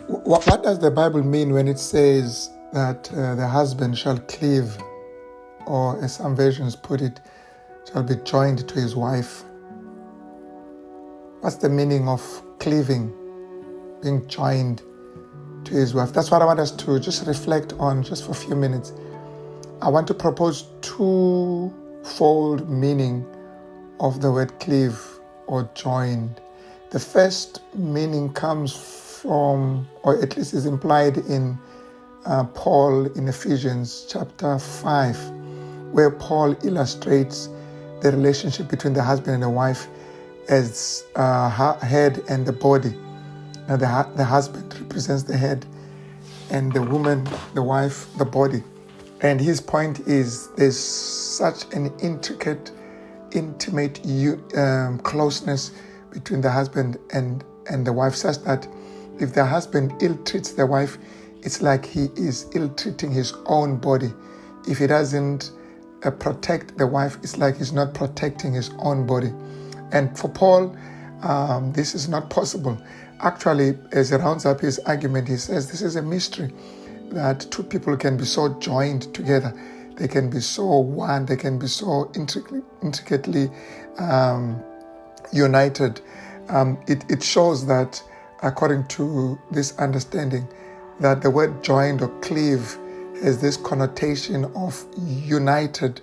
What does the Bible mean when it says that the husband shall cleave, or as some versions put it, shall be joined to his wife? What's the meaning of cleaving, being joined to his wife? That's what I want us to just reflect on just for a few minutes. I want to propose twofold meaning of the word cleave or joined. The first meaning comes from, or at least is implied in Paul in Ephesians chapter 5, where Paul illustrates the relationship between the husband and the wife as head and the body. Now the husband represents the head, and the woman, the wife, the body. And his point is there's such an intimate closeness between the husband and the wife, such that if the husband ill-treats the wife, it's like he is ill-treating his own body. If he doesn't protect the wife, it's like he's not protecting his own body. And for Paul, this is not possible. Actually, as he rounds up his argument, he says this is a mystery, that two people can be so joined together. They can be so one, they can be so intricately united. It shows that, according to this understanding, that the word joined or cleave has this connotation of united,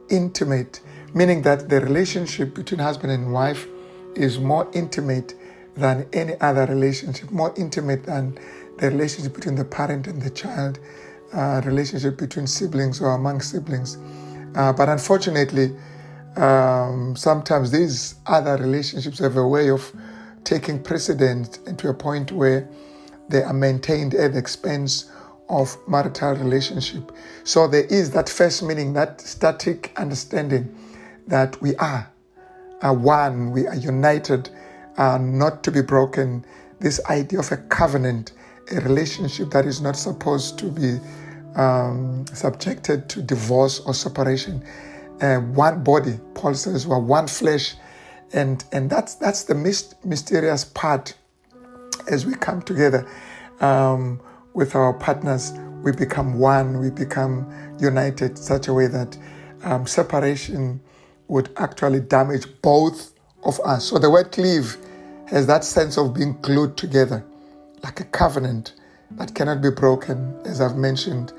intimate, meaning that the relationship between husband and wife is more intimate than any other relationship, more intimate than the relationship between the parent and the child, relationship between siblings or among siblings. But unfortunately, sometimes these other relationships have a way of taking precedence to a point where they are maintained at the expense of marital relationship. So there is that first meaning, that static understanding that we are one, we are united, not to be broken. This idea of a covenant, a relationship that is not supposed to be subjected to divorce or separation. One body, Paul says, we're one flesh, and that's the mysterious part. As we come together with our partners, we become one, we become united such a way that separation would actually damage both of us. So the word cleave has that sense of being glued together, like a covenant that cannot be broken, as I've mentioned,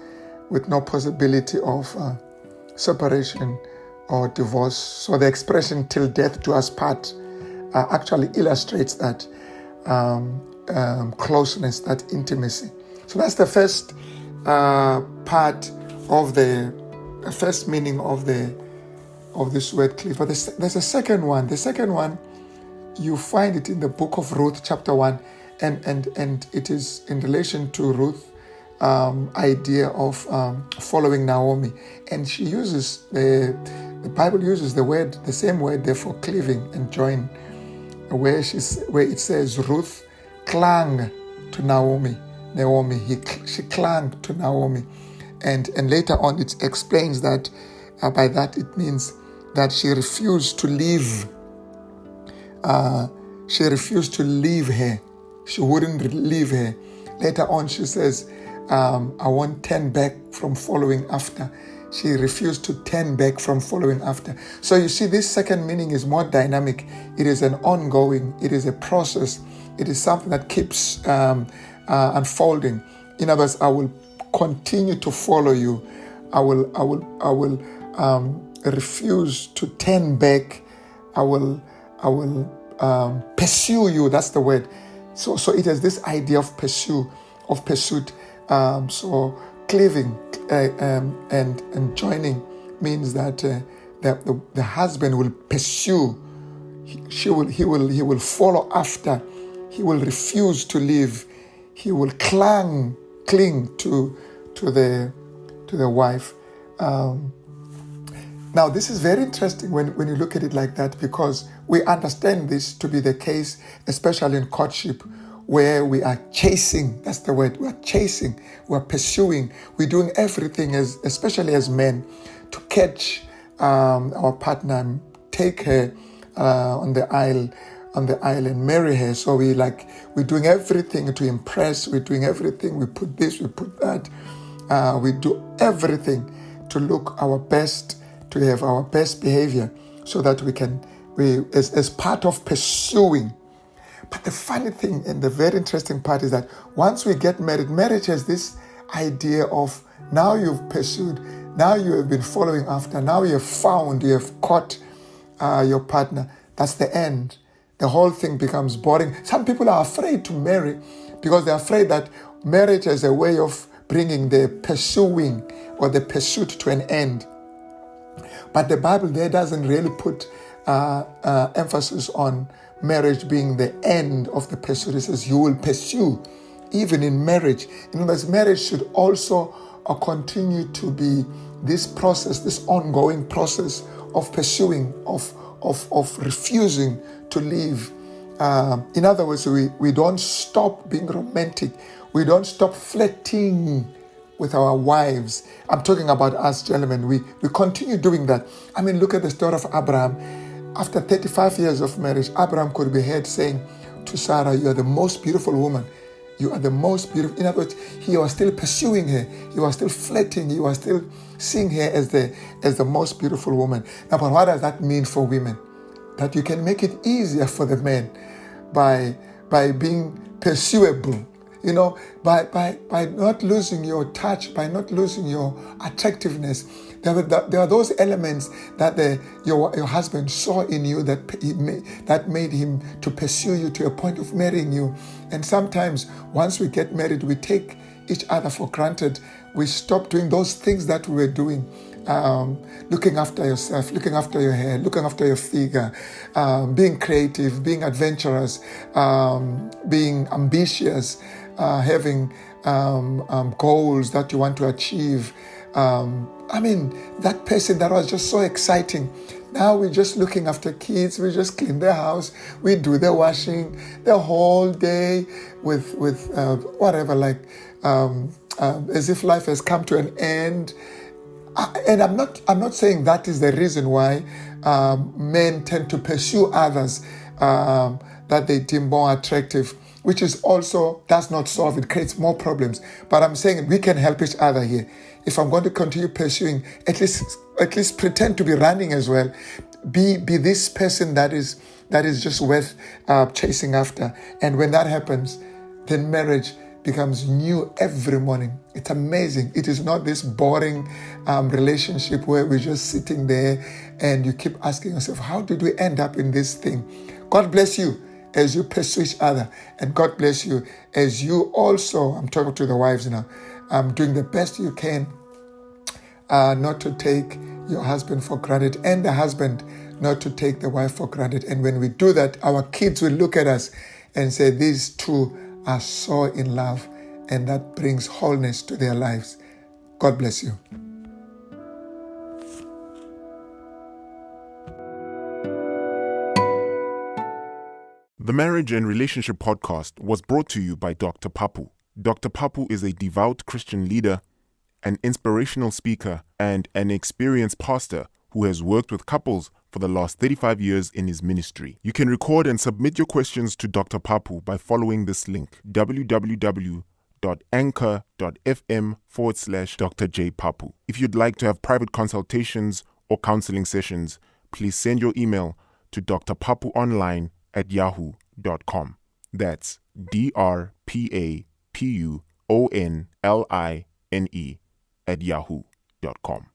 with no possibility of separation or divorce. So the expression "till death do us part" actually illustrates that closeness, that intimacy. So that's the first part of the first meaning of this word cleave. But there's a second one. The second one, you find it in the book of Ruth, chapter 1, and it is in relation to Ruth. Idea of following Naomi, and she uses the Bible uses the same word there for cleaving and join, where it says Ruth clung to Naomi. She clung to Naomi, and later on it explains that by that it means that she refused to leave. She refused to leave her. She wouldn't leave her. Later on she says, I won't turn back from following after. She refused to turn back from following after. So you see, this second meaning is more dynamic. It is an ongoing, it is a process. It is something that keeps unfolding. In other words, I will continue to follow you. I will refuse to turn back. I will pursue you. That's the word. So it has this idea of pursuit. So cleaving and joining means that the husband will pursue. He will follow after. He will refuse to leave. He will cling to the wife. Now this is very interesting when you look at it like that, because we understand this to be the case, especially in courtship, where we are chasing. That's the word. We are chasing. We are pursuing. We're doing everything, especially as men, to catch our partner, take her on the aisle, on the island, marry her. So we're doing everything to impress. We're doing everything. We put this, we put that. We do everything to look our best, to have our best behavior, so that as part of pursuing. But the funny thing and the very interesting part is that once we get married, marriage has this idea of now you've pursued, now you have been following after, now you have caught your partner. That's the end. The whole thing becomes boring. Some people are afraid to marry because they're afraid that marriage is a way of bringing the pursuing or the pursuit to an end. But the Bible there doesn't really put emphasis on marriage being the end of the pursuit. It says you will pursue even in marriage. In other words, marriage should also continue to be this process, this ongoing process of pursuing, of refusing to leave. In other words, we don't stop being romantic. We don't stop flirting with our wives. I'm talking about us gentlemen. We continue doing that. I mean, look at the story of Abraham. After 35 years of marriage, Abraham could be heard saying to Sarah, "You are the most beautiful woman. You are the most beautiful." In other words, he was still pursuing her. He was still flirting. He was still seeing her as the most beautiful woman. Now, but what does that mean for women? That you can make it easier for the men by being pursuable. You know, by not losing your touch, by not losing your attractiveness. There are those elements that your husband saw in you that made him to pursue you to a point of marrying you. And sometimes once we get married, we take each other for granted. We stop doing those things that we were doing. Looking after yourself, looking after your hair, looking after your figure, being creative, being adventurous, being ambitious, having goals that you want to achieve. I mean, that person that was just so exciting. Now we're just looking after kids. We just clean their house. We do the washing the whole day with whatever, as if life has come to an end. And I'm not saying that is the reason why men tend to pursue others that they deem more attractive, which is also does not solve it, creates more problems. But I'm saying we can help each other here. If I'm going to continue pursuing, at least pretend to be running as well. Be this person that is just worth chasing after. And when that happens, then marriage becomes new every morning. It's amazing. It is not this boring relationship where we're just sitting there and you keep asking yourself, how did we end up in this thing? God bless you as you pursue each other. And God bless you as you also, I'm talking to the wives now, doing the best you can not to take your husband for granted, and the husband not to take the wife for granted. And when we do that, our kids will look at us and say, these two are so in love, and that brings wholeness to their lives. God bless you. The Marriage and Relationship Podcast was brought to you by Dr. Papu. Dr. Papu is a devout Christian leader, an inspirational speaker, and an experienced pastor who has worked with couples for the last 35 years in his ministry. You can record and submit your questions to Dr. Papu by following this link, www.anchor.fm/Dr.J.Papu. If you'd like to have private consultations or counseling sessions, please send your email to drpapuonline@yahoo.com. That's drpapuonline@yahoo.com.